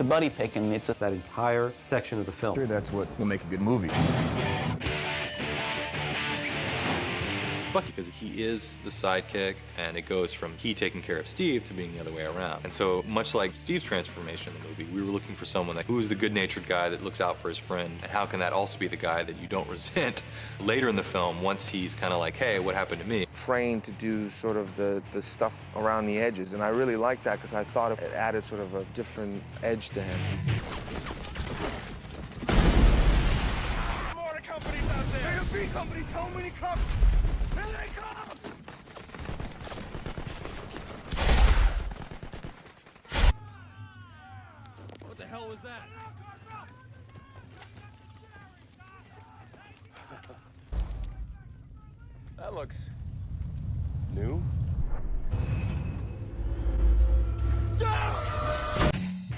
a buddy pick, and it's that entire section of the film. Sure, that's what will make a good movie. Bucky, because he is the sidekick, and it goes from he taking care of Steve to being the other way around. And so, much like Steve's transformation in the movie, we were looking for someone who is the good-natured guy that looks out for his friend, and how can that also be the guy that you don't resent later in the film once he's kind of like, hey, what happened to me? Trained to do sort of the stuff around the edges, and I really liked that because I thought it added sort of a different edge to him. More companies out there! A B company, how many companies? Here they come! What the hell was that? That looks new.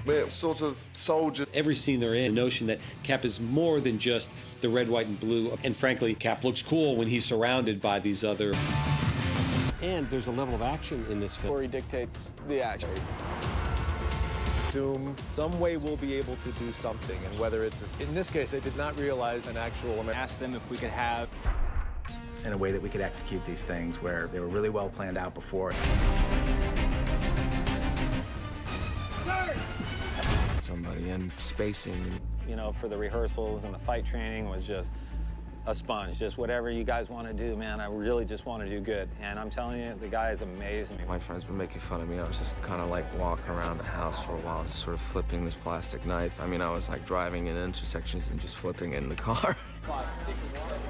We're sort of soldiers. Every scene they're in, the notion that Cap is more than just the red, white, and blue. And frankly, Cap looks cool when he's surrounded by these other... And there's a level of action in this film. Story dictates the action. Doom. Some way we'll be able to do something, and whether it's... In this case, I did not realize an actual... Ask them if we could have... In a way that we could execute these things where they were really well planned out before. Somebody in spacing. You know, for the rehearsals and the fight training was just a sponge. Just whatever you guys want to do, man. I really just want to do good. And I'm telling you, the guy is amazing. My friends were making fun of me. I was just kind of like walking around the house for a while, just sort of flipping this plastic knife. I mean, I was like driving in intersections and just flipping it in the car. 5, 6, 7.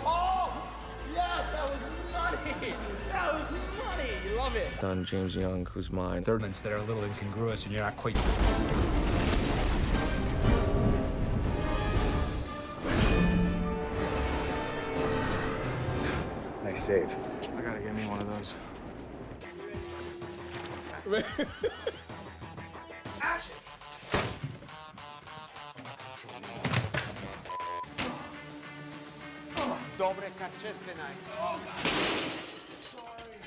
Oh, yes, that was money! That was money! You love it. Done James Young, Who's Mine. Moments that are a little incongruous and you're not quite... Nice save. I gotta get me one of those. Action! Dobre kaczestenaj. Oh, God. Sorry.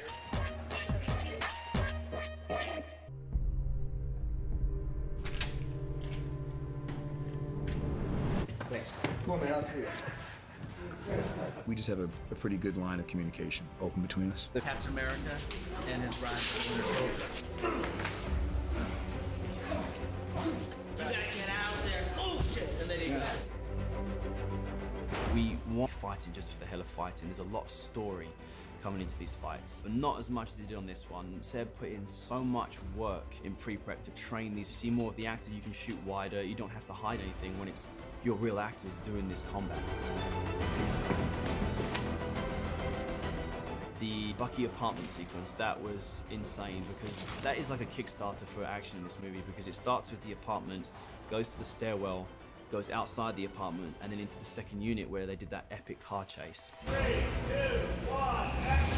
Thanks. Come on, man, I'll see you. We just have a pretty good line of communication open between us. Captain America and his rise to Winter Soldier. You gotta get out there. Oh, shit. And then he got it. We want fighting just for the hell of fighting. There's a lot of story coming into these fights, but not as much as he did on this one. Seb put in so much work in pre-prep to train these. See more of the actor, you can shoot wider, you don't have to hide anything when it's your real actors doing this combat. The Bucky apartment sequence, that was insane because that is like a Kickstarter for action in this movie because it starts with the apartment, goes to the stairwell, goes outside the apartment, and then into the second unit where they did that epic car chase. 3, 2, 1, action!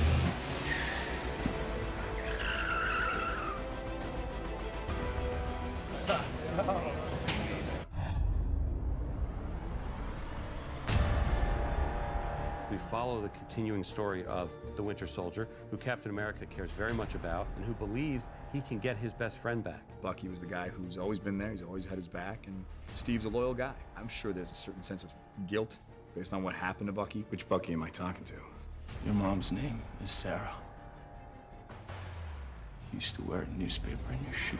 We follow the continuing story of the Winter Soldier, who Captain America cares very much about, and who believes he can get his best friend back. Bucky was the guy who's always been there, he's always had his back, and Steve's a loyal guy. I'm sure there's a certain sense of guilt based on what happened to Bucky. Which Bucky am I talking to? Your mom's name is Sarah. You used to wear a newspaper in your shoes.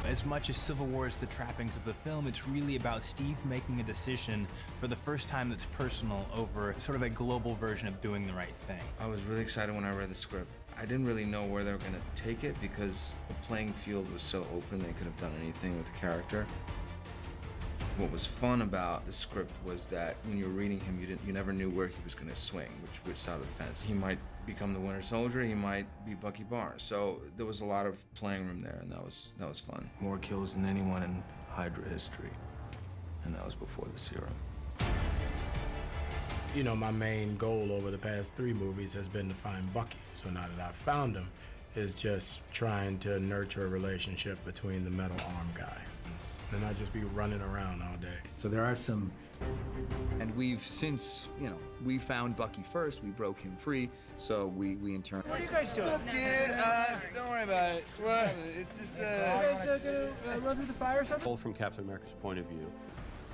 As much as Civil War is the trappings of the film, it's really about Steve making a decision for the first time that's personal over sort of a global version of doing the right thing. I was really excited when I read the script. I didn't really know where they were going to take it because the playing field was so open they could have done anything with the character. What was fun about the script was that when you were reading him, you never knew where he was going to swing, which side of the fence. He might become the Winter Soldier, he might be Bucky Barnes. So there was a lot of playing room there, and that was fun. More kills than anyone in Hydra history. And that was before the serum. You know, my main goal over the past 3 movies has been to find Bucky. So now that I've found him, is just trying to nurture a relationship between the metal arm guy. and not just be running around all day. So there are some... And we've since, we found Bucky first, we broke him free, so we in turn... What are you guys doing? Don't worry about it. It's just, You guys gonna run through the fire or something? Told from Captain America's point of view.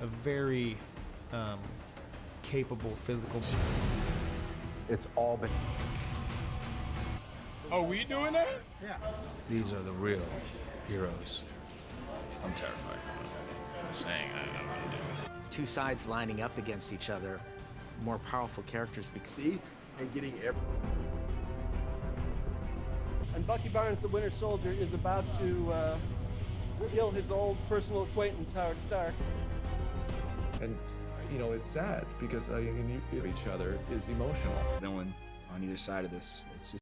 A very capable physical... It's all been... Are we doing that? Yeah. These are the real heroes. I'm terrified. I'm saying I don't want to do it. Two sides lining up against each other, more powerful characters. See? And getting every... And Bucky Barnes, the Winter Soldier, is about to kill his old personal acquaintance, Howard Stark. And, it's sad because each other is emotional. Villain on either side of this